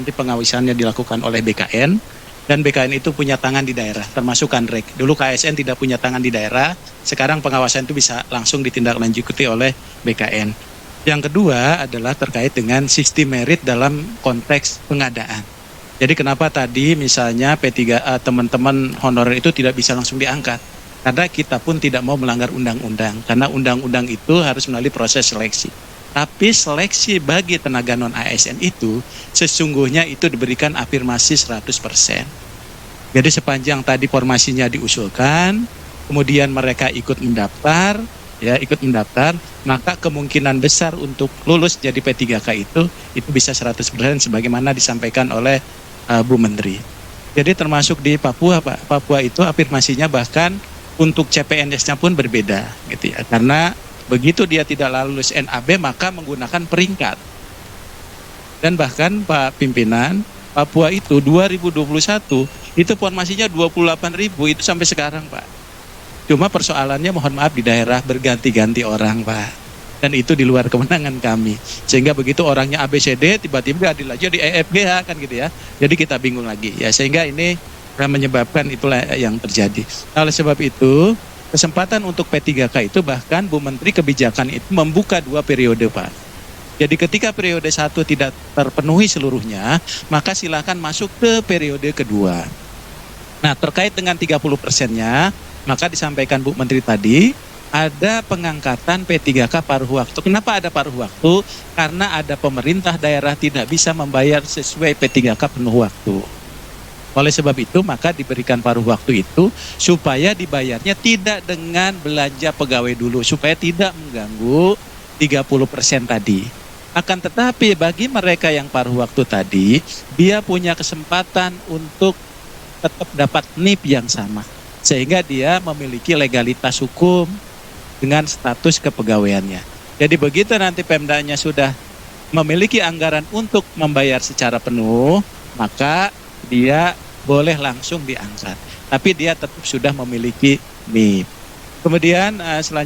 nanti pengawasannya dilakukan oleh BKN, dan BKN itu punya tangan di daerah, termasuk Kanrek. Dulu KSN tidak punya tangan di daerah, sekarang pengawasan itu bisa langsung ditindaklanjuti oleh BKN. Yang kedua adalah terkait dengan sistem merit dalam konteks pengadaan. Jadi kenapa tadi misalnya P3A teman-teman honorer itu tidak bisa langsung diangkat? Karena kita pun tidak mau melanggar undang-undang, karena undang-undang itu harus melalui proses seleksi. Tapi seleksi bagi tenaga non-ASN itu sesungguhnya itu diberikan afirmasi 100%. Jadi sepanjang tadi formasinya diusulkan, kemudian mereka ikut mendaftar, maka kemungkinan besar untuk lulus jadi P3K itu bisa 100% sebagaimana disampaikan oleh Bu Menteri. Jadi termasuk di Papua, Pak. Papua itu afirmasinya bahkan untuk CPNS-nya pun berbeda, gitu ya. Karena begitu dia tidak lulus NAB maka menggunakan peringkat. Dan bahkan Pak Pimpinan, Papua itu 2021 itu formasinya 28.000 itu sampai sekarang, Pak. Cuma persoalannya mohon maaf di daerah berganti-ganti orang, Pak. Dan itu di luar kewenangan kami. Sehingga begitu orangnya ABCD tiba-tiba adil aja di EFGH kan gitu ya. Jadi kita bingung lagi ya, sehingga ini menyebabkan itulah yang terjadi. Oleh sebab itu kesempatan untuk P3K itu bahkan Bu Menteri Kebijakan itu membuka 2 periode, Pak. Jadi ketika periode 1 tidak terpenuhi seluruhnya, maka silakan masuk ke periode kedua. Nah, terkait dengan 30%-nya, maka disampaikan Bu Menteri tadi, ada pengangkatan P3K paruh waktu. Kenapa ada paruh waktu? Karena ada pemerintah daerah tidak bisa membayar sesuai P3K penuh waktu. Oleh sebab itu maka diberikan paruh waktu itu supaya dibayarnya tidak dengan belanja pegawai dulu, supaya tidak mengganggu 30% tadi. Akan tetapi bagi mereka yang paruh waktu tadi, dia punya kesempatan untuk tetap dapat NIP yang sama. Sehingga dia memiliki legalitas hukum dengan status kepegawaiannya. Jadi begitu nanti Pemdanya sudah memiliki anggaran untuk membayar secara penuh, maka dia boleh langsung diangkat. Tapi dia tetap sudah memiliki NIP. Kemudian selanjutnya